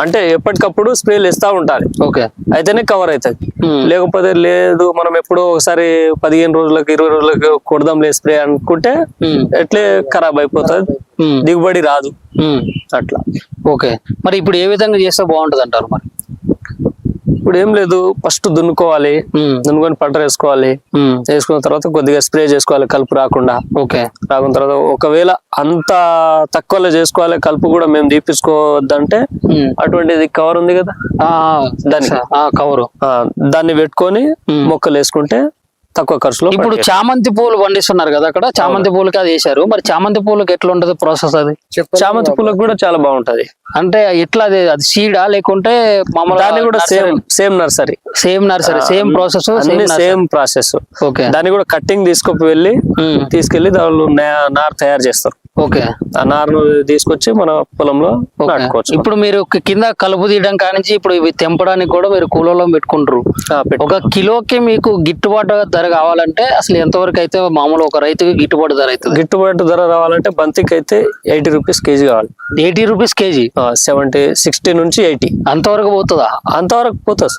అంటే ఎప్పటికప్పుడు స్ప్రేలు ఇస్తా ఉండాలి. ఓకే, అయితేనే కవర్ అవుతుంది. లేకపోతే లేదు మనం ఎప్పుడో ఒకసారి 15 రోజులకు 20 రోజులకు కొడదాంలే స్ప్రే అనుకుంటే ఎట్లే ఖరాబ్ అయిపోతుంది, దిగుబడి రాదు అట్లా. ఓకే, మరి ఇప్పుడు ఏ విధంగా చేస్తే బాగుంటది అంటారు? మరి ఇప్పుడు ఏం లేదు, ఫస్ట్ దున్నుకోవాలి, దున్నుకొని పంట వేసుకోవాలి. వేసుకున్న తర్వాత కొద్దిగా స్ప్రే చేసుకోవాలి కలుపు రాకుండా. ఓకే, రాకున్న తర్వాత ఒకవేళ అంత తక్కువలో చేసుకోవాలి, కలుపు కూడా మేము తీపించుకోవద్దంటే అటువంటిది కవర్ ఉంది కదా, దాన్ని పెట్టుకొని మొక్కలు వేసుకుంటే తక్కువ ఖర్చులో. ఇప్పుడు చామంతి పూలు పండిస్తున్నారు కదా, అక్కడ చామంతి పూలకి అది వేసారు. మరి చామంతి పూలకి ఎట్లా ఉంటది ప్రాసెస్? అది చామంతి పూలకు కూడా చాలా బాగుంటది. అంటే ఎట్లా అది సీడా లేకుంటే దాన్ని కూడా same nursery same process same process. Okay, దాన్ని కూడా కట్టింగ్ తీసుకెళ్లి దానిలో నారు తయారు చేస్తారు. ఓకే, ఆ నారును తీసుకొచ్చి మన పొలంలో నాటుకోవచ్చు. ఇప్పుడు మీరు కింద కలుపు తీయడం కానించి ఇప్పుడు ఇవి తెంపడానికి కూడా మీరు కూలలో పెట్టుకుంటారు. ఒక కిలోకి మీకు గిట్టుబాటు ధర కావాలంటే అసలు ఎంతవరకు అయితే మామూలు ఒక రైతుకి గిట్టుబాటు ధర అవుతుంది? గిట్టుబాటు ధర రావాలంటే బంతికి అయితే 80 రూపీస్ కేజీ కావాలి. 80 రూపీస్ కేజీ? 60 నుంచి 80 అంతవరకు పోతుందా? అంతవరకు పోతుంది.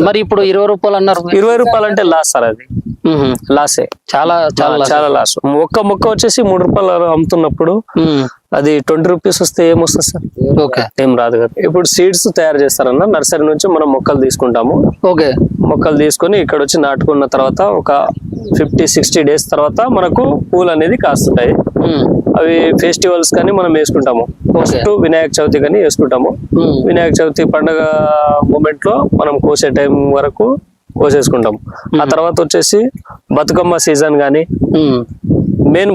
మరి ఇప్పుడు 20 రూపాయలు అన్నారు. 20 రూపాయలు అంటే లాస్ సార్, అది లాసే, చాలా చాలా చాలా లాస్. ఒక్క మొక్క వచ్చేసి 3 రూపాయలు అమ్ముతున్నప్పుడు అది 20 రూపీస్ వస్తే ఏమొస్తుంది సార్? ఓకే, ఏం రాదు కదా. ఇప్పుడు సీడ్స్ తయారు చేస్తారన్న నర్సరీ నుంచి మనం మొక్కలు తీసుకుంటాము. ఓకే, మొక్కలు తీసుకొని ఇక్కడ వచ్చి నాటుకున్న తర్వాత ఒక 50-60 డేస్ తర్వాత మనకు పూలు అనేది కాస్తుంటాయి. అవి ఫెస్టివల్స్ కానీ మనం వేసుకుంటాము. ఫస్ట్ వినాయక చవితి కానీ వేసుకుంటాము. వినాయక చవితి పండుగ మూమెంట్ లో మనం కోసే టైం వరకు కోసేసుకుంటాము. ఆ తర్వాత వచ్చేసి బతుకమ్మ సీజన్ గానీ, మెయిన్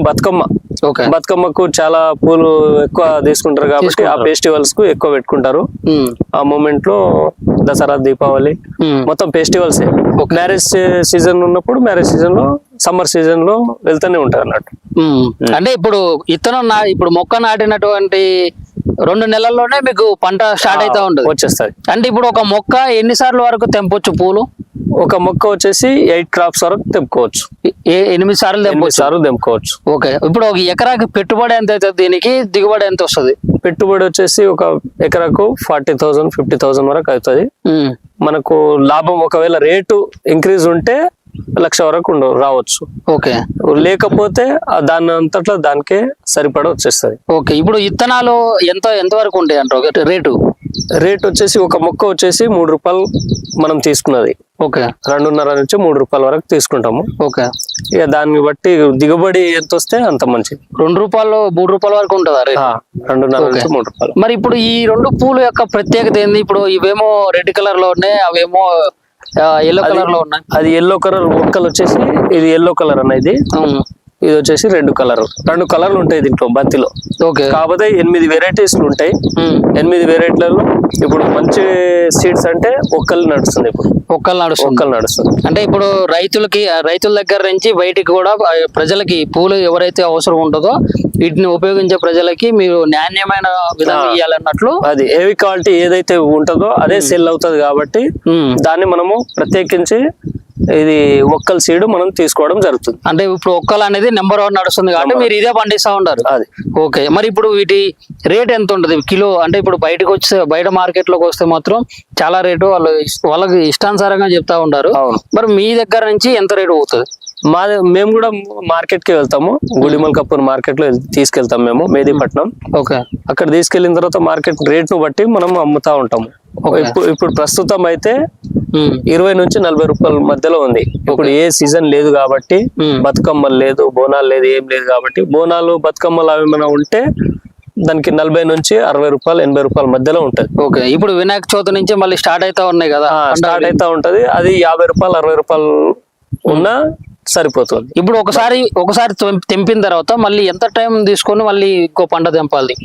బతుకమ్మకు చాలా పూలు ఎక్కువ తీసుకుంటారు కాబట్టి ఆ ఫెస్టివల్స్ కు ఎక్కువ పెట్టుకుంటారు. ఆ మూమెంట్ లో దసరా, దీపావళి మొత్తం ఫెస్టివల్స్. మ్యారేజ్ సీజన్ ఉన్నప్పుడు మ్యారేజ్ సీజన్ లో, సమ్మర్ సీజన్ లో వెళ్తూనే ఉంటారు అన్నట్టు. అంటే ఇప్పుడు ఇప్పుడు మొక్క నాటినటువంటి 2 నెలల్లోనే మీకు పంట స్టార్ట్ అవుతా ఉంటుంది, వచ్చేస్తుంది. అంటే ఇప్పుడు ఒక మొక్క ఎన్నిసార్లు వరకు తెంపొచ్చు పూలు? ఒక మొక్క వచ్చేసి 8 క్రాప్స్ వరకు తెంపుకోవచ్చు. 8 సార్లు తెంపుకోవచ్చు. ఓకే, ఇప్పుడు ఒక ఎకరాకి పెట్టుబడి ఎంత అవుతుంది? దీనికి దిగుబడి ఎంత వస్తుంది? పెట్టుబడి వచ్చేసి ఒక ఎకరాకు 40,000 50,000 వరకు అవుతుంది. మనకు లాభం ఒకవేళ రేటు ఇంక్రీజ్ ఉంటే 1,00,000 వరకు రావచ్చు. ఓకే, లేకపోతే దాని అంతట్లో దానికే సరిపడ వచ్చేస్తుంది. ఓకే, ఇప్పుడు విత్తనాలు ఎంత వరకు ఉంటాయి అంటారు రేట్ వచ్చేసి ఒక మొక్క వచ్చేసి 3 రూపాయలు మనం తీసుకున్నది. ఓకే, 2.5 నుంచి 3 రూపాయల వరకు తీసుకుంటాము. ఓకే, ఇక దాన్ని బట్టి దిగుబడి ఎంత వస్తే అంత మంచిది. 2 రూపాయలు 3 రూపాయల వరకు ఉంటుందా? 2.5 నుంచి 3 రూపాయలు. మరి ఇప్పుడు ఈ 2 పూలు యొక్క ప్రత్యేకత ఏంది? ఇప్పుడు ఇవేమో రెడ్ కలర్ లో ఉన్నాయి, అవేమో ఎల్లో కలర్ లో ఉన్నాయి. అది ఎల్లో కలర్ మొక్కలు వచ్చేసి, ఇది ఎల్లో కలర్ అనేది, ఇది వచ్చేసి రెడ్ కలర్. 2 కలర్లు ఉంటాయి దీంట్లో బంతిలో. ఓకే, కాకపోతే 8 వెరైటీస్ ఉంటాయి. 8 వెరైటీలలో ఇప్పుడు మంచి సీడ్స్ అంటే ఒక్కలు నడుస్తుంది. ఇప్పుడు ఒక్కలు నడుస్తుంది. అంటే ఇప్పుడు రైతుల దగ్గర నుంచి బయటికి కూడా ప్రజలకి పూలు ఎవరైతే అవసరం ఉంటుందో వీటిని ఉపయోగించే ప్రజలకి మీరు నాణ్యమైన విధంగా ఇవ్వాలన్నట్లు, అది హెవీ క్వాలిటీ ఏదైతే ఉంటుందో అదే సెల్ అవుతుంది. కాబట్టి దాన్ని మనము ప్రత్యేకించి ఇది ఒక్కల సీడ్ మనం తీసుకోవడం జరుగుతుంది. అంటే ఇప్పుడు ఒక్కలు అనేది నెంబర్ 1 నడుస్తుంది కాబట్టి మీరు ఇదే పండిస్తా ఉంటారు. అది ఓకే, మరి ఇప్పుడు వీటి రేట్ ఎంత ఉంటుంది కిలో? అంటే ఇప్పుడు బయట మార్కెట్ లోకి వస్తే మాత్రం చాలా రేటు వాళ్ళకి ఇష్టానుసారంగా చెప్తా ఉంటారు. మరి మీ దగ్గర నుంచి ఎంత రేటు పోతుంది? మేము కూడా మార్కెట్ కి వెళ్తాము. గుడిమల్కాపూర్ మార్కెట్ లో తీసుకెళ్తాం మేము, మెహదీపట్నం. ఓకే, అక్కడ తీసుకెళ్లిన తర్వాత మార్కెట్ రేట్ ను బట్టి మనం అమ్ముతా ఉంటాము. ఇప్పుడు ప్రస్తుతం అయితే 20 నుంచి 40 రూపాయల మధ్యలో ఉంది. ఇప్పుడు ఏ సీజన్ లేదు కాబట్టి, బతుకమ్మలు లేదు, బోనాలు లేదు, ఏం లేదు కాబట్టి, బోనాలు బతుకమ్మలు అవి ఏమైనా ఉంటే దానికి 40 నుంచి 60 రూపాయలు 80 రూపాయల మధ్యలో ఉంటది. ఓకే, ఇప్పుడు వినాయక చవితి నుంచి మళ్ళీ స్టార్ట్ అవుతా ఉన్నాయి కదా, స్టార్ట్ అవుతా ఉంటది. అది 50 రూపాయలు 60 రూపాయలు ఉన్నా సరిపోతుంది. ఇప్పుడు ఒకసారి తెంపిన తర్వాత మళ్ళీ ఎంత టైం తీసుకొని మళ్ళీ ఇంకో పంట తెంపాలి?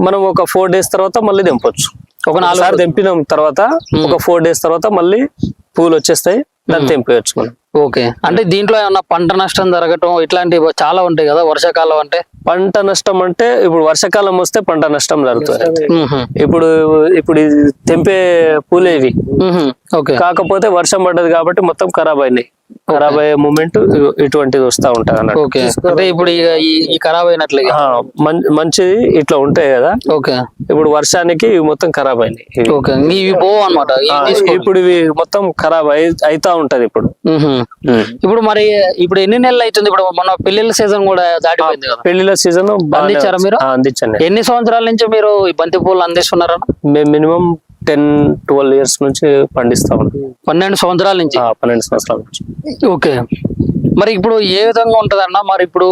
మనం ఒక 4 డేస్ తర్వాత మళ్ళీ తెంపొచ్చు. ఒక 4 సార్లు తెంపిన తర్వాత ఒక 4 డేస్ తర్వాత మళ్ళీ పూలు వచ్చేస్తాయి, దాన్ని తెంపేయచ్చు మనం. ఓకే, అంటే దీంట్లో ఏమన్నా పంట నష్టం జరగటం ఇట్లాంటివి చాలా ఉంటాయి కదా వర్షాకాలం అంటే? పంట నష్టం అంటే ఇప్పుడు వర్షాకాలం వస్తే పంట నష్టం జరుగుతుంది. ఇప్పుడు తెంపే పూలేవి. కాకపోతే వర్షం పడ్డది కాబట్టి మొత్తం ఖరాబ్ అయినాయి. ఖరాబ్ అయ్యే మూమెంట్ ఇటువంటిది వస్తా ఉంటది అన్నట్టు. ఓకే, అంటే ఇప్పుడు ఈ ఖరాబ్ అయినట్లే మంచిది ఇట్లా ఉంటాయి కదా. ఓకే, ఇప్పుడు వర్షానికి ఇవి మొత్తం ఖరాబ్ అయినాయి. ఓకే, ఇవి పోవు అనమాట. ఇప్పుడు ఇవి మొత్తం ఖరాబ్ అయితా ఉంటది ఇప్పుడు. ఇప్పుడు మరి ఇప్పుడు ఎన్ని నెలలు అవుతుంది? ఇప్పుడు మన పెళ్లిళ్ళ సీజన్ కూడా దాటిపోయింది కదా. పెళ్లిళ్ళ సీజన్ అందించారా మీరు? అందించండి. ఎన్ని సంవత్సరాల నుంచి మీరు ఈ బంతి పూలు అందిస్తున్నారా? మేము మినిమం 10-12 ఇయర్స్ నుంచి పండిస్తా ఉన్నాం. 12 సంవత్సరాల నుంచి. 12 సంవత్సరాల నుంచి. ఓకే, మరి ఇప్పుడు ఏ విధంగా ఉంటదన్న? మరి ఇప్పుడు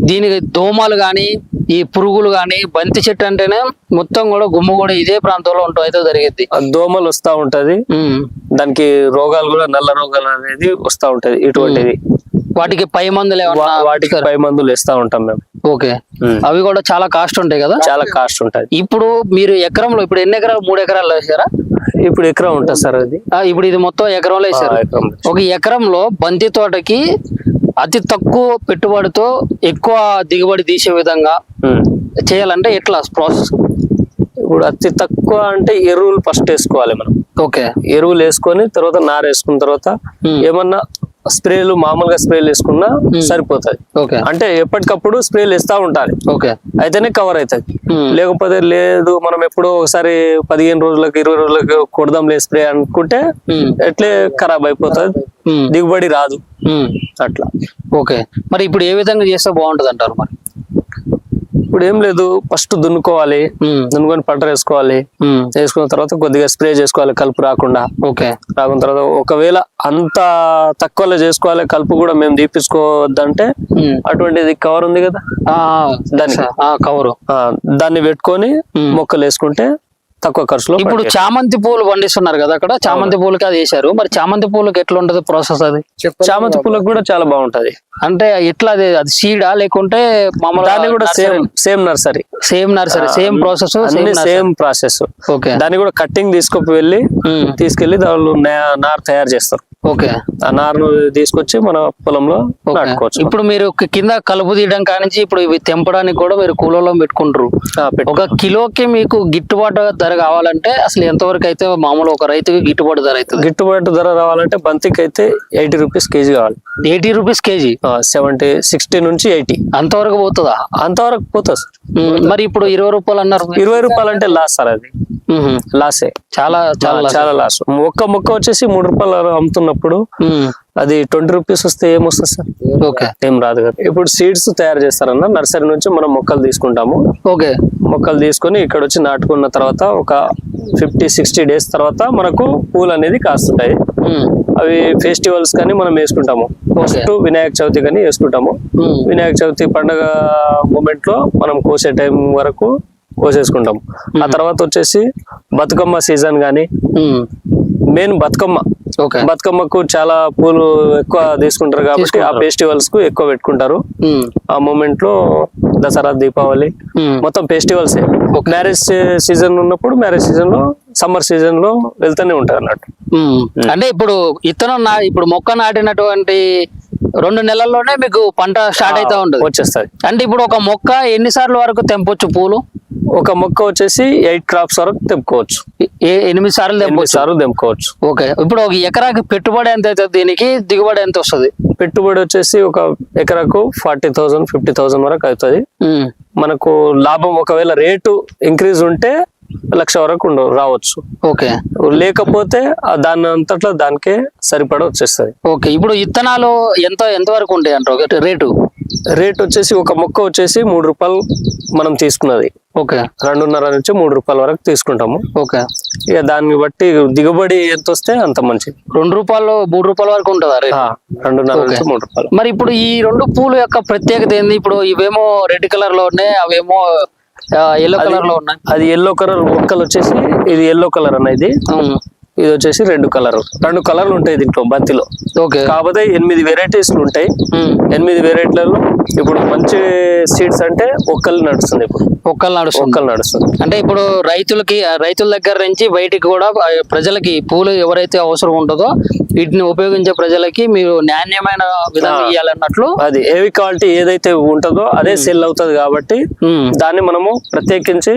దీనికి దోమలు గాని ఈ పురుగులు గాని, బంతి చెట్టు అంటేనే మొత్తం కూడా గుమ్మ కూడా ఇదే ప్రాంతంలో ఉంటుంది అయితే జరిగింది. దోమలు వస్తా ఉంటది, దానికి రోగాలు కూడా నల్ల రోగాలు అనేది వస్తా ఉంటది. ఇటువంటిది వాటికి పై మందులు వాటికి పై మందులు వేస్తా ఉంటాం మేము. ఓకే, అవి కూడా చాలా కాస్ట్ ఉంటాయి కదా. చాలా కాస్ట్ ఉంటది. ఇప్పుడు మీరు ఎకరంలో ఇప్పుడు ఎన్ని ఎకరాలు? 3 ఎకరాలు వేసారా? ఇప్పుడు ఎకరం ఉంటుంది సార్ అది. ఇప్పుడు ఇది మొత్తం ఎకరంలో వేసారు. ఒక ఎకరంలో బంతి తోటకి అతి తక్కువ పెట్టుబడితో ఎక్కువ దిగుబడి తీసే విధంగా చేయాలంటే ఎట్లా ప్రాసెస్? ఇప్పుడు అతి తక్కువ అంటే ఎరువులు ఫస్ట్ వేసుకోవాలి మనం. ఓకే, ఎరువులు వేసుకొని తర్వాత నార వేసుకున్న తర్వాత ఏమన్నా స్ప్రేలు మామూలుగా స్ప్రేలు వేసుకున్నా సరిపోతుంది. ఓకే, అంటే ఎప్పటికప్పుడు స్ప్రేలు వేస్తా ఉండాలి. ఓకే, అయితేనే కవర్ అవుతుంది. లేకపోతే లేదు మనం ఎప్పుడో ఒకసారి 15 రోజులకు 20 రోజులకు కొడదాంలే స్ప్రే అనుకుంటే ఎట్లే ఖరాబ్ అయిపోతుంది, దిగుబడి రాదు అట్లా. ఓకే, మరి ఇప్పుడు ఏ విధంగా చేస్తే బాగుంటది అంటారు? మరి ఇప్పుడు ఏం లేదు, ఫస్ట్ దున్నుకోవాలి, దున్నుకొని పంట వేసుకోవాలి. వేసుకున్న తర్వాత కొద్దిగా స్ప్రే చేసుకోవాలి కలుపు రాకుండా. ఓకే, రాకున్న తర్వాత ఒకవేళ అంత తక్కువలో చేసుకోవాలి, కలుపు కూడా మేము తీపించుకోవద్దంటే అటువంటిది కవర్ ఉంది కదా, దానికి కవర్ దాన్ని పెట్టుకొని మొక్కలు వేసుకుంటే తక్కువ ఖర్చులో. ఇప్పుడు చామంతి పూలు పండిస్తున్నారు కదా అక్కడ, చామంతి పూలకి అది వేసారు. మరి చామంతి పూలకి ఎట్లా ఉంటది ప్రాసెస్? అది చామంతి పూలకు కూడా చాలా బాగుంటది. అంటే ఎట్లా అది సీడా లేకుంటే మామూలు? దాన్ని కూడా same nursery, same process, same process. Okay, దాన్ని కూడా కట్టింగ్ తీసుకెళ్లి దానిలో నారు తయారు చేస్తారు. ఓకే, ఆ నారును తీసుకొచ్చి మన పొలంలో నాటుకోవచ్చు. ఇప్పుడు మీరు కింద కలుపు తీయడం కానించి ఇప్పుడు ఇవి తెంపడానికి కూడా మీరు కూలలో పెట్టుకుంటారు. ఒక కిలోకి మీకు గిట్టుబాటు ధర కావాలంటే అసలు ఎంతవరకు అయితే మామూలు ఒక రైతుకి గిట్టుబాటు ధర అవుతుంది? గిట్టుబాటు ధర రావాలంటే బంతికి అయితే 80 రూపీస్ కేజీ కావాలి. 80 రూపీస్ కేజీ? 60 నుంచి 80 అంతవరకు పోతుందా? అంతవరకు పోతుంది సార్. మరి ఇప్పుడు 20 రూపాయలు అన్నారు. 20 రూపాయలు అంటే లాస్ సార్, అది లాసే, చాలా చాలా చాలా లాస్. ఒక్క మొక్క వచ్చేసి 3 రూపాయలు అమ్ముతున్నప్పుడు అది 20 రూపీస్ వస్తే ఏమొస్తుంది సార్? ఓకే, ఏం రాదు కదా. ఇప్పుడు సీడ్స్ తయారు చేస్తారన్న, నర్సరీ నుంచి మనం మొక్కలు తీసుకుంటాము. ఓకే, మొక్కలు తీసుకొని ఇక్కడ వచ్చి నాటుకున్న తర్వాత ఒక 50-60 డేస్ తర్వాత మనకు పూలు అనేది కాస్తుంటాయి. అవి ఫెస్టివల్స్ కానీ మనం వేసుకుంటాము. ఫస్ట్ వినాయక చవితి కానీ వేసుకుంటాము. వినాయక చవితి పండుగ మూమెంట్ లో మనం కోసే టైం వరకు కోసేసుకుంటాం. ఆ తర్వాత వచ్చేసి బతుకమ్మ సీజన్ గానీ, మెయిన్ బతుకమ్మకు చాలా పూలు ఎక్కువ తీసుకుంటారు కాబట్టి ఆ ఫెస్టివల్స్ కు ఎక్కువ పెట్టుకుంటారు. ఆ మూమెంట్ లో దసరా, దీపావళి మొత్తం ఫెస్టివల్స్. మ్యారేజ్ సీజన్ ఉన్నప్పుడు మ్యారేజ్ సీజన్ లో, సమ్మర్ సీజన్ లో వెళ్తూనే ఉంటారు అన్నట్టు. అంటే ఇప్పుడు ఇప్పుడు మొక్క నాటినటువంటి 2 నెలల్లోనే మీకు పంట స్టార్ట్ అవుతా ఉంటుంది, వచ్చేస్తుంది. అంటే ఇప్పుడు ఒక మొక్క ఎన్నిసార్లు వరకు తెంపొచ్చు పూలు? ఒక మొక్క వచ్చేసి 8 క్రాప్స్ వరకు తెంపుకోవచ్చు. 8 సార్లు తెంపుకోవచ్చు. ఓకే, ఇప్పుడు ఒక ఎకరాకి పెట్టుబడి ఎంత అవుతుంది? దీనికి దిగుబడి ఎంత వస్తుంది? పెట్టుబడి వచ్చేసి ఒక ఎకరాకు 40,000-50,000 వరకు అవుతుంది. మనకు లాభం ఒకవేళ రేటు ఇంక్రీజ్ ఉంటే 1,00,000 వరకు రావచ్చు. ఓకే, లేకపోతే దాని అంతట్లో దానికే సరిపడ వచ్చేస్తుంది. ఓకే, ఇప్పుడు విత్తనాలు ఎంత వరకు ఉంటాయి అంటారు రేటు వచ్చేసి ఒక మొక్క వచ్చేసి 3 రూపాయలు మనం తీసుకున్నది. ఓకే, 2.5 నుంచి 3 రూపాయల వరకు తీసుకుంటాము. ఓకే, ఇక దాన్ని బట్టి దిగుబడి ఎంత వస్తే అంత మంచిది. 2 రూపాయలు 3 రూపాయల వరకు ఉంటుందా? 2.5 నుంచి 3 రూపాయలు. మరి ఇప్పుడు ఈ 2 పూలు యొక్క ప్రత్యేకత ఏంది? ఇప్పుడు ఇవేమో రెడ్ కలర్ లో ఉన్నాయి, అవేమో ఎల్లో కలర్ లో ఉన్నాయి. అది ఎల్లో కలర్ మొక్కలు వచ్చేసి, ఇది ఎల్లో కలర్ అనేది, ఇది వచ్చేసి రెడ్ కలర్. 2 కలర్లు ఉంటాయి దీంట్లో బంతిలో. ఓకే, కాకపోతే 8 వెరైటీస్ ఉంటాయి. 8 వెరైటీలలో ఇప్పుడు మంచి సీడ్స్ అంటే ఒక్కలు నడుస్తుంది. ఇప్పుడు ఒక్కలు నడుస్తుంది. అంటే ఇప్పుడు రైతుల దగ్గర నుంచి బయటికి కూడా ప్రజలకి పూలు ఎవరైతే అవసరం ఉంటుందో వీటిని ఉపయోగించే ప్రజలకి మీరు నాణ్యమైన విధంగా ఇవ్వాలన్నట్లు. అది హెవీ క్వాలిటీ ఏదైతే ఉంటుందో అదే సెల్ అవుతుంది కాబట్టి దాన్ని మనము ప్రత్యేకించి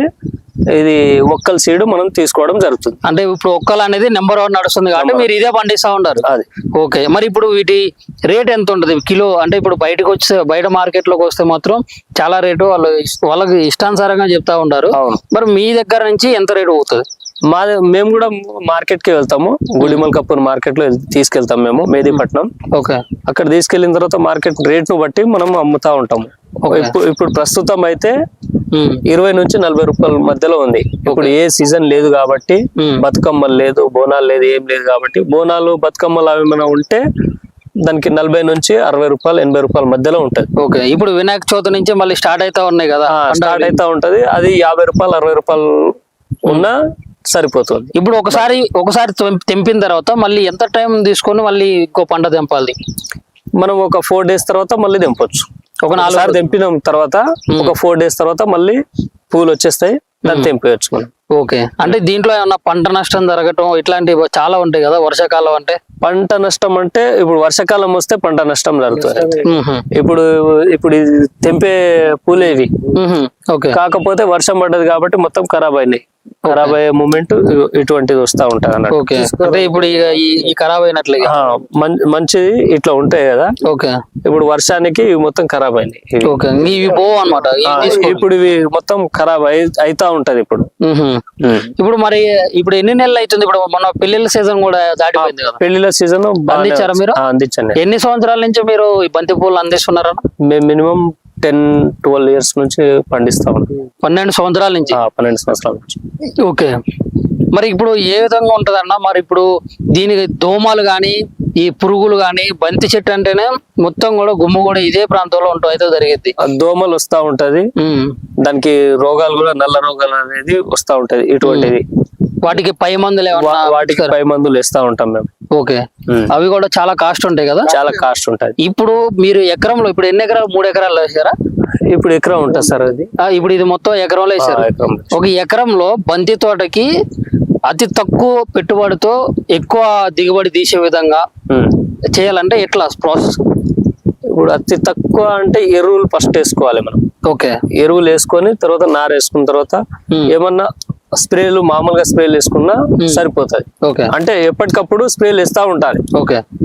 ఇది ఒక్కల సీడ్ మనం తీసుకోవడం జరుగుతుంది. అంటే ఇప్పుడు ఒక్కలు అనేది నెంబర్ 1 నడుస్తుంది కాబట్టి మీరు ఇదే పండిస్తా ఉంటారు. అది ఓకే. మరి ఇప్పుడు వీటి రేట్ ఎంత ఉంటుంది కిలో? అంటే ఇప్పుడు బయట మార్కెట్ లోకి వస్తే మాత్రం చాలా రేటు వాళ్ళకి ఇష్టానుసారంగా చెప్తా ఉంటారు. మరి మీ దగ్గర నుంచి ఎంత రేటు పోతుంది? మేము కూడా మార్కెట్ కి వెళ్తాము. గుడిమల్కాపూర్ మార్కెట్ లో తీసుకెళ్తాం మేము మేదీపట్నం. ఓకే. అక్కడ తీసుకెళ్లిన తర్వాత మార్కెట్ రేట్ ను బట్టి మనం అమ్ముతా ఉంటాము. ఇప్పుడు ప్రస్తుతం అయితే 20 నుంచి 40 రూపాయల మధ్యలో ఉంది. ఇప్పుడు ఏ సీజన్ లేదు కాబట్టి బతుకమ్మలు లేదు, బోనాలు లేదు, ఏం లేదు కాబట్టి బోనాలు బతుకమ్మలు అవి ఏమైనా ఉంటే దానికి 40 నుంచి 60 రూపాయలు 80 రూపాయల మధ్యలో ఉంటది. ఓకే. ఇప్పుడు వినాయక చవితి నుంచి మళ్ళీ స్టార్ట్ అవుతా ఉన్నాయి కదా, స్టార్ట్ అవుతా ఉంటది. అది 50 రూపాయలు 60 రూపాయలు ఉన్నా సరిపోతుంది. ఇప్పుడు ఒకసారి తెంపిన తర్వాత మళ్ళీ ఎంత టైం తీసుకొని మళ్ళీ ఇంకో పంట తెంపాలి? మనం ఒక 4 days తర్వాత మళ్ళీ తెంపొచ్చు. ఒక 4 తెంపిన తర్వాత ఒక 4 days తర్వాత మళ్ళీ పూలు వచ్చేస్తాయి, దాన్ని తెంపేయచ్చు మనం. ఓకే. అంటే దీంట్లో ఏమన్నా పంట నష్టం జరగటం ఇట్లాంటివి చాలా ఉంటాయి కదా వర్షాకాలం అంటే? పంట నష్టం అంటే ఇప్పుడు వర్షాకాలం వస్తే పంట నష్టం జరుగుతుంది. ఇప్పుడు తెంపే పూలే ఇవి. ఓకే. కాకపోతే వర్షం పడ్డది కాబట్టి మొత్తం ఖరాబ్ అయినాయి. ఖరాబ్ అయ్యే మూమెంట్ ఇటువంటిది వస్తా ఉంటది అన్నట్టు. ఓకే. అంటే ఇప్పుడు ఈ ఖరాబ్ అయినట్లే మంచిది ఇట్లా ఉంటాయి కదా. ఓకే. ఇప్పుడు వర్షానికి ఇవి మొత్తం ఖరాబ్ అయినాయి. ఓకే. ఇవి పోవు అన్నమాట. ఇప్పుడు ఇవి మొత్తం ఖరాబ్ అయితా ఉంటది. ఇప్పుడు మరి ఇప్పుడు ఎన్ని నెలలు అవుతుంది? ఇప్పుడు మన పెళ్లిళ్ళ సీజన్ కూడా దాటిపోయింది కదా. పెళ్లిళ్ళ సీజన్ అందించారా మీరు? అందించండి. ఎన్ని సంవత్సరాల నుంచి మీరు ఈ బంతి పూలు అందిస్తున్నారా? మేము మినిమం 10-12 years నుంచి పండిస్తా ఉన్నాం. 12 సంవత్సరాల నుంచి. 12 సంవత్సరాల నుంచి. ఓకే. మరి ఇప్పుడు ఏ విధంగా ఉంటదన్న? మరి ఇప్పుడు దీనికి దోమలు గాని ఈ పురుగులు గాని, బంతి చెట్టు అంటేనే మొత్తం కూడా గుమ్మ కూడా ఇదే ప్రాంతంలో అయితే జరిగింది. దోమలు వస్తా ఉంటది, దానికి రోగాలు కూడా నల్ల రోగాలు అనేది వస్తా ఉంటది. ఇటువంటిది వాటికి పై మందులు వేస్తా ఉంటాం మేము. ఓకే. అవి కూడా చాలా కాస్ట్ ఉంటాయి కదా? చాలా కాస్ట్ ఉంటది. ఇప్పుడు మీరు ఎకరంలో ఇప్పుడు ఎన్ని ఎకరాలు? 3 ఎకరాలు వేసారా? ఇప్పుడు ఎకరం ఉంటుంది సార్ అది. ఇప్పుడు ఇది మొత్తం ఎకరంలో వేసారు. ఒక ఎకరంలో బంతి తోటకి అతి తక్కువ పెట్టుబడితో ఎక్కువ దిగుబడి తీసే విధంగా చేయాలంటే ఎట్లా ప్రాసెస్? ఇప్పుడు అతి తక్కువ అంటే ఎరువులు ఫస్ట్ వేసుకోవాలి మనం. ఓకే. ఎరువులు వేసుకొని తర్వాత నార వేసుకున్న తర్వాత ఏమన్నా స్ప్రేలు మామూలుగా స్ప్రేలు వేసుకున్నా సరిపోతుంది. అంటే ఎప్పటికప్పుడు స్ప్రేలు వేస్తా ఉండాలి.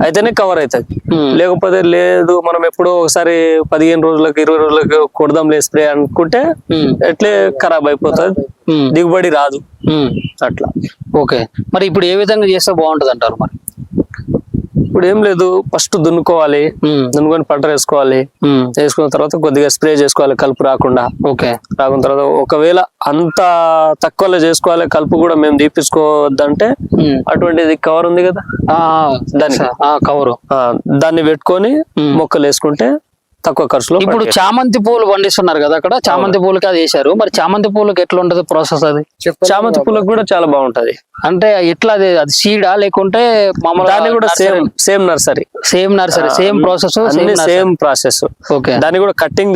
అయితేనే కవర్ అవుతుంది. లేకపోతే లేదు మనం ఎప్పుడో ఒకసారి 15 రోజులకు 20 రోజులకు కొడదాంలే స్ప్రే అనుకుంటే ఎట్లే ఖరాబ్ అయిపోతుంది, దిగుబడి రాదు అట్లా. ఓకే. మరి ఇప్పుడు ఏ విధంగా చేస్తే బాగుంటది అంటారు? మరి ఇప్పుడు ఏం లేదు, ఫస్ట్ దున్నుకోవాలి, దున్నుకొని పంట వేసుకోవాలి. వేసుకున్న తర్వాత కొద్దిగా స్ప్రే చేసుకోవాలి కలుపు రాకుండా. రాకున్న తర్వాత ఒకవేళ అంత తక్కువలో చేసుకోవాలి, కలుపు కూడా మేము తీపించుకోవద్దంటే అటువంటిది కవర్ ఉంది కదా, దాన్ని పెట్టుకొని మొక్కలు వేసుకుంటే తక్కువ ఖర్చులో. ఇప్పుడు చామంతి పూలు పండిస్తున్నారు కదా అక్కడ, చామంతి పూలకి అది వేసారు. మరి చామంతి పూలకి ఎట్లా ఉంటది ప్రాసెస్? అది చామంతి పూలకు కూడా చాలా బాగుంటది. అంటే ఎట్లా అది సీడా లేకుంటే దాన్ని కూడా same nursery same process same process. దాన్ని కూడా కట్టింగ్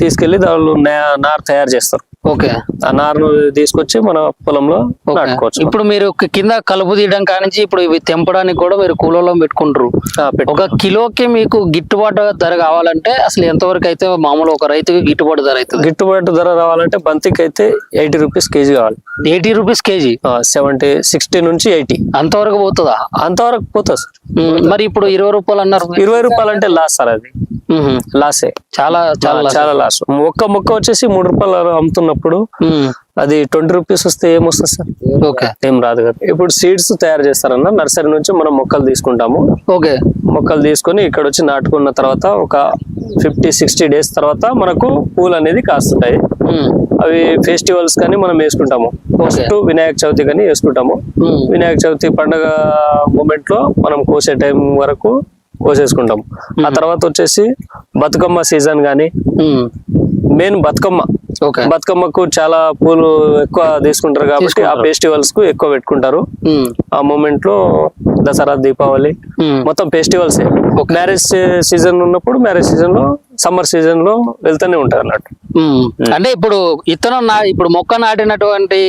తీసుకెళ్లి దానిలో నార్ తయారు చేస్తారు. ఓకే. ఆ నారును తీసుకొచ్చి మన పొలంలో నాటుకోవచ్చు. ఇప్పుడు మీరు కింద కలుపు తీయడం కానించి ఇప్పుడు ఇవి తెంపడానికి కూడా మీరు కూలలో పెట్టుకుంటారు. ఒక కిలోకి మీకు గిట్టుబాటు ధర కావాలంటే అసలు ఎంతవరకు అయితే మామూలు ఒక రైతుకి గిట్టుబాటు ధర అవుతుంది? గిట్టుబాటు ధర రావాలంటే బంతికి అయితే 80 రూపీస్ కేజీ కావాలి. 80 రూపీస్ కేజీ? 60 నుంచి 80 అంతవరకు పోతుందా? అంతవరకు పోతుంది. మరి ఇప్పుడు 20 రూపాయలు అన్నారు. 20 రూపాయలు అంటే లాస్ సార్, అది లాసే, చాలా చాలా చాలా లాస్. ఒక్క మొక్క వచ్చేసి 3 రూపాయలు అమ్ముతున్నప్పుడు అది 20 రూపీస్ వస్తే ఏమొస్తుంది సార్? ఏం రాదు కదా. ఇప్పుడు సీడ్స్ తయారు చేస్తారన్న నర్సరీ నుంచి మనం మొక్కలు తీసుకుంటాము. మొక్కలు తీసుకొని ఇక్కడ వచ్చి నాటుకున్న తర్వాత ఒక 50-60 days తర్వాత మనకు పూలు అనేది కాస్తుంటాయి. అవి ఫెస్టివల్స్ కానీ మనం వేసుకుంటాము. ఫస్ట్ వినాయక చవితి కానీ వేసుకుంటాము. వినాయక చవితి పండుగ మూమెంట్ లో మనం కోసే టైం వరకు కోసేసుకుంటాం. ఆ తర్వాత వచ్చేసి బతుకమ్మ సీజన్ గానీ, మెయిన్ బతుకమ్మకు చాలా పూలు ఎక్కువ తీసుకుంటారు కాబట్టి ఆ ఫెస్టివల్స్ కు ఎక్కువ పెట్టుకుంటారు. ఆ మూమెంట్ లో దసరా, దీపావళి మొత్తం ఫెస్టివల్స్. మ్యారేజ్ సీజన్ ఉన్నప్పుడు మ్యారేజ్ సీజన్ లో, సమ్మర్ సీజన్ లో వెళ్తూనే ఉంటారు అన్నట్టు. అంటే ఇప్పుడు ఇప్పుడు మొక్క నాటినటువంటి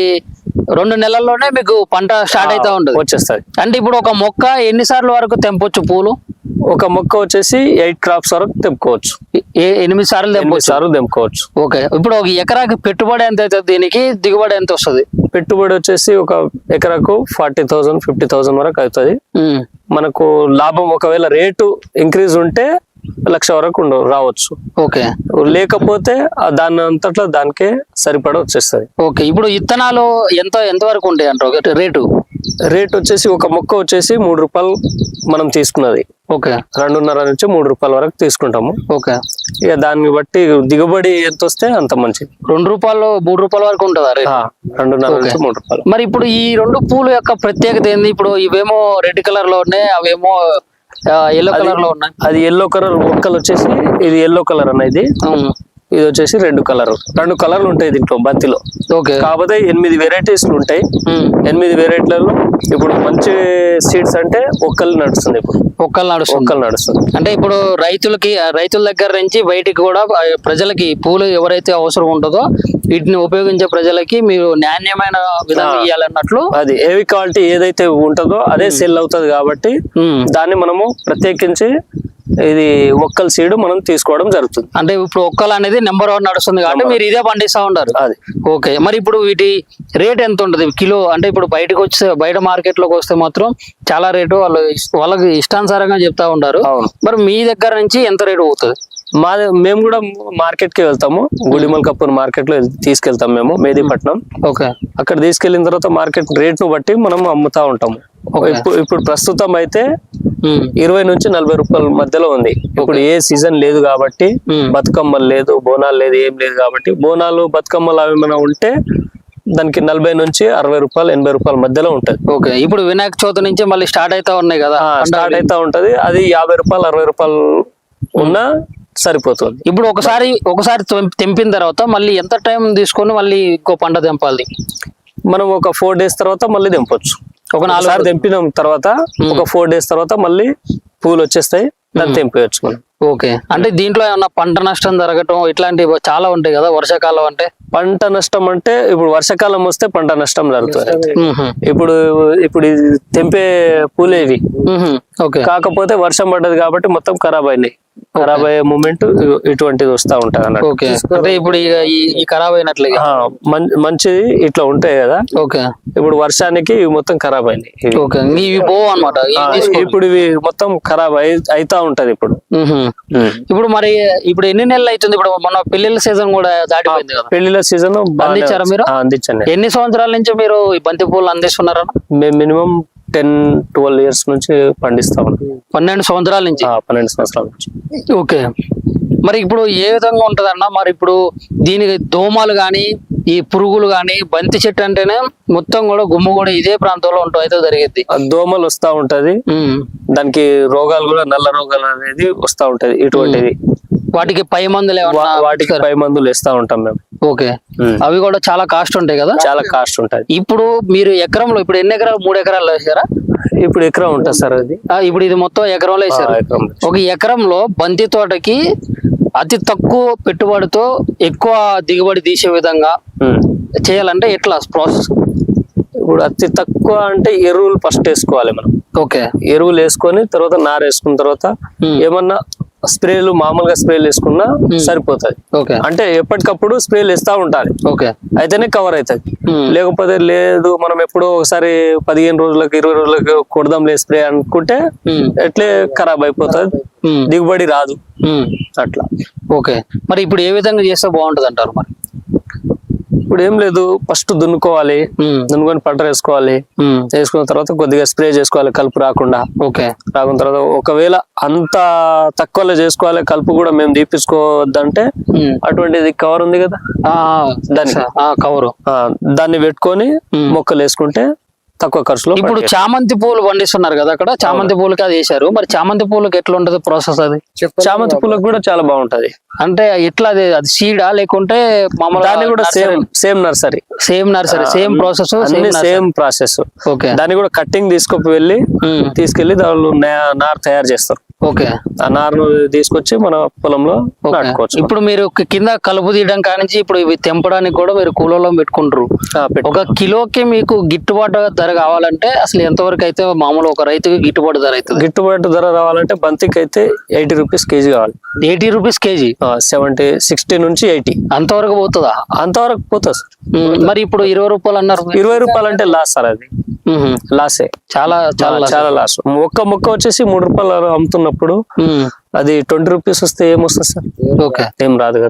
2 నెలల్లోనే మీకు పంట స్టార్ట్ అవుతా ఉంటుంది. వచ్చేస్తుంది. అంటే ఇప్పుడు ఒక మొక్క ఎన్నిసార్లు వరకు తెంపొచ్చు పూలు? ఒక మొక్క వచ్చేసి 8 క్రాప్స్ వరకు తెంపుకోవచ్చు. 8 సార్లు తెంపొచ్చు. సార్లు తెంపుకోవచ్చు. ఓకే, ఇప్పుడు ఒక ఎకరాకి పెట్టుబడి ఎంత అవుతుంది, దీనికి దిగుబడి ఎంత వస్తుంది? పెట్టుబడి వచ్చేసి ఒక ఎకరాకు 40,000 50,000 వరకు అవుతుంది. మనకు లాభం ఒకవేళ రేటు ఇంక్రీజ్ ఉంటే 1,00,000 వరకు రావచ్చు. ఓకే, లేకపోతే దాని అంతట్లో దానికే సరిపడ వచ్చేస్తుంది. ఓకే, ఇప్పుడు విత్తనాలు ఎంత వరకు ఉంటాయి అంటారు రేటు? రేట్ వచ్చేసి ఒక మొక్క వచ్చేసి 3 రూపాయలు మనం తీసుకున్నది. ఓకే, 2.5 నుంచి 3 రూపాయల వరకు తీసుకుంటాము. ఓకే, ఇక దాన్ని బట్టి దిగుబడి ఎంత వస్తే అంత మంచిది. 2 రూపాయలు 3 రూపాయల వరకు ఉంటుందా రేట్? 2.5 నుంచి 3 రూపాయలు. మరి ఇప్పుడు ఈ 2 పూలు యొక్క ప్రత్యేకత ఏంది? ఇప్పుడు ఇవేమో రెడ్ కలర్ లో ఉన్నాయి, అవేమో ఎల్లో కలర్ లో ఉన్నాయి. అది ఎల్లో కలర్ మొక్కలు వచ్చేసి ఇది ఎల్లో కలర్ అనేది, ఇది వచ్చేసి రెడ్ కలర్. 2 కలర్లు ఉంటాయి దీంట్లో బంతిలో. ఓకే, కాకపోతే 8 వెరైటీస్ ఉంటాయి. 8 వెరైటీలలో ఇప్పుడు మంచి సీడ్స్ అంటే ఒక్కలు నడుస్తుంది. ఇప్పుడు ఒక్కలు నడుస్తుంది. అంటే ఇప్పుడు రైతుల దగ్గర నుంచి బయటికి కూడా ప్రజలకి పూలు ఎవరైతే అవసరం ఉంటుందో వీటిని ఉపయోగించే ప్రజలకి మీరు నాణ్యమైన విధంగా ఇవ్వాలన్నట్లు. అది ఏవి క్వాలిటీ ఏదైతే ఉంటుందో అదే సెల్ అవుతుంది కాబట్టి దాన్ని మనము ప్రత్యేకించి ఇది ఒక్కల సీడ్ మనం తీసుకోవడం జరుగుతుంది. అంటే ఇప్పుడు ఒక్కలు అనేది నెంబర్ 1 నడుస్తుంది కాబట్టి మీరు ఇదే పండిస్తా ఉంటారు. అది ఓకే, మరి ఇప్పుడు వీటి రేట్ ఎంత ఉంటుంది కిలో? అంటే ఇప్పుడు బయట మార్కెట్ లోకి వస్తే మాత్రం చాలా రేటు వాళ్ళకి ఇష్టానుసారంగా చెప్తా ఉంటారు. మరి మీ దగ్గర నుంచి ఎంత రేటు పోతుంది? మేము కూడా మార్కెట్ కి వెళ్తాము. గుడిమల్కపూర్ మార్కెట్ లో తీసుకెళ్తాం మేము, మేదీపట్నం. ఓకే, అక్కడ తీసుకెళ్లిన తర్వాత మార్కెట్ రేట్ ను బట్టి మనం అమ్ముతా ఉంటాము. ఇప్పుడు ప్రస్తుతం అయితే 20 నుంచి 40 రూపాయల మధ్యలో ఉంది. ఇప్పుడు ఏ సీజన్ లేదు కాబట్టి, బతుకమ్మలు లేదు, బోనాలు లేదు, ఏం లేదు కాబట్టి బోనాలు బతుకమ్మలు అవి ఏమైనా ఉంటే దానికి 40 నుంచి 60 రూపాయలు 80 రూపాయల మధ్యలో ఉంటది. ఓకే, ఇప్పుడు వినాయక చవితి నుంచి మళ్ళీ స్టార్ట్ అవుతా ఉన్నాయి కదా, స్టార్ట్ అవుతా ఉంటది. అది 50 రూపాయలు 60 రూపాయలు ఉన్నా సరిపోతుంది. ఇప్పుడు ఒకసారి తెంపిన తర్వాత మళ్ళీ ఎంత టైం తీసుకొని మళ్ళీ ఇంకో పంట తెంపాలి? మనం ఒక 4 డేస్ తర్వాత మళ్ళీ తెంపొచ్చు. ఒక 4 సార్లు తెంపిన తర్వాత ఒక 4 డేస్ తర్వాత మళ్ళీ పూలు వచ్చేస్తాయి, దాన్ని తెంపేయచ్చు మనం. ఓకే, అంటే దీంట్లో ఏమన్నా పంట నష్టం జరగటం ఇట్లాంటివి చాలా ఉంటాయి కదా వర్షాకాలం అంటే? పంట నష్టం అంటే ఇప్పుడు వర్షాకాలం వస్తే పంట నష్టం జరుగుతుంది. ఇప్పుడు ఇది తెంపే పూలేవి. కాకపోతే వర్షం పడ్డది కాబట్టి మొత్తం ఖరాబ్ అయినాయి. ఖరాబ్ అయ్యే మూమెంట్ ఇటువంటిది వస్తా ఉంటది అన్నట్టు. ఓకే, అంటే ఇప్పుడు ఈ ఖరాబ్ అయినట్లే మంచిది ఇట్లా ఉంటాయి కదా. ఓకే, ఇప్పుడు వర్షానికి ఇవి మొత్తం ఖరాబ్ అయినాయి. ఓకే, ఇవి పోవు అన్నమాట. ఇప్పుడు ఇవి మొత్తం ఖరాబ్ అయితా ఉంటది. ఇప్పుడు మరి ఇప్పుడు ఎన్ని నెలలు అవుతుంది? ఇప్పుడు మన పెళ్లిళ్ళ సీజన్ కూడా దాటిపోయింది కదా. పెళ్లిళ్ళ సీజన్ అందించారా మీరు? అందించండి. ఎన్ని సంవత్సరాల నుంచి మీరు ఈ బంతి పూలు అందిస్తున్నారా? మేము మినిమం 10-12 ఇయర్స్ నుంచి పండిస్తా ఉన్నాం. 12 సంవత్సరాల నుంచి. 12 సంవత్సరాల నుంచి. ఓకే, మరి ఇప్పుడు ఏ విధంగా ఉంటదన్న? మరి ఇప్పుడు దీనికి దోమలు గాని ఈ పురుగులు గాని, బంతి చెట్టు అంటేనే మొత్తం కూడా గుమ్మ కూడా ఇదే ప్రాంతంలో అయితే జరిగింది. దోమలు వస్తా ఉంటది, దానికి రోగాలు కూడా నల్ల రోగాలు అనేది వస్తా ఉంటది. ఇటువంటిది వాటికి పై మందులు వేస్తా ఉంటాం మేము. ఓకే, అవి కూడా చాలా కాస్ట్ ఉంటాయి కదా? చాలా కాస్ట్ ఉంటది. ఇప్పుడు మీరు ఎకరంలో ఇప్పుడు ఎన్ని ఎకరాలు? 3 ఎకరాలు వేసారా? ఇప్పుడు ఎకరం ఉంటుంది సార్ అది. ఇప్పుడు ఇది మొత్తం ఎకరంలో వేసారు. ఒక ఎకరంలో బంతి తోటకి అతి తక్కువ పెట్టుబడితో ఎక్కువ దిగుబడి తీసే విధంగా చేయాలంటే ఎట్లా ప్రాసెస్? ఇప్పుడు అతి తక్కువ అంటే ఎరువులు ఫస్ట్ వేసుకోవాలి మనం. ఓకే, ఎరువులు వేసుకొని తర్వాత నారు వేసుకున్న తర్వాత ఏమన్నా స్ప్రేలు మామూలుగా స్ప్రేలు వేసుకున్నా సరిపోతుంది. అంటే ఎప్పటికప్పుడు స్ప్రేలు వేస్తా ఉండాలి. అయితేనే కవర్ అవుతుంది. లేకపోతే లేదు మనం ఎప్పుడో ఒకసారి 15 రోజులకు 20 రోజులకు కొడదాంలే స్ప్రే అనుకుంటే ఎట్లే ఖరాబ్ అయిపోతుంది, దిగుబడి రాదు అట్లా. ఓకే, మరి ఇప్పుడు ఏ విధంగా చేస్తే బాగుంటది అంటారు? మరి ఇప్పుడు ఏం లేదు, ఫస్ట్ దున్నుకోవాలి, దున్నుకొని పంట వేసుకోవాలి. వేసుకున్న తర్వాత కొద్దిగా స్ప్రే చేసుకోవాలి కలుపు రాకుండా. రాకున్న తర్వాత ఒకవేళ అంత తక్కువలో చేసుకోవాలి, కలుపు కూడా మేము తీపించుకోవద్దంటే అటువంటిది కవర్ ఉంది కదా, దానికి కవర్ దాన్ని పెట్టుకొని మొక్కలు వేసుకుంటే తక్కువ ఖర్చులో ఇప్పుడు చామంతి పూలు పండిస్తున్నారు కదా అక్కడ, చామంతి పూలకి అది వేశారు, మరి చామంతి పూలకి ఎట్లా ఉంటది ప్రాసెస్ అది? చామంతి పూలకు కూడా చాలా బాగుంటది. అంటే ఎట్లా అది సీడా లేకుంటే మామూలు దాన్ని కూడా same nursery, same nursery, same process, same process. Okay. దాన్ని కూడా కట్టింగ్ తీసుకెళ్లి దానిలో నారు తయారు చేస్తారు. ఓకే. ఆ నారును తీసుకొచ్చి మన పొలంలో నాటుకోవచ్చు. ఇప్పుడు మీరు కింద కలుపు తీయడం కానించి ఇప్పుడు ఇవి తెంపడానికి కూడా మీరు కూలలో పెట్టుకుంటారు. ఒక కిలోకి మీకు గిట్టుబాటు ధర కావాలంటే అసలు ఎంతవరకు అయితే మామూలు ఒక రైతుకి గిట్టుబాటు ధర అవుతుంది? గిట్టుబాటు ధర రావాలంటే బంతికి అయితే 80 రూపీస్ కేజీ కావాలి. 80 రూపీస్ కేజీ? 60 నుంచి 80 అంతవరకు పోతుందా? అంతవరకు పోతుంది సార్. మరి ఇప్పుడు 20 రూపాయలు అన్నారు. 20 రూపాయలు అంటే లాస్ సార్, అది లాసే, చాలా చాలా చాలా లాస్. ఒక్క మొక్క వచ్చేసి 3 రూపాయలు అమ్ముతున్నప్పుడు అది 20 రూపీస్ వస్తే ఏమొస్తుంది సార్? ఓకే, ఏం రాదు కదా.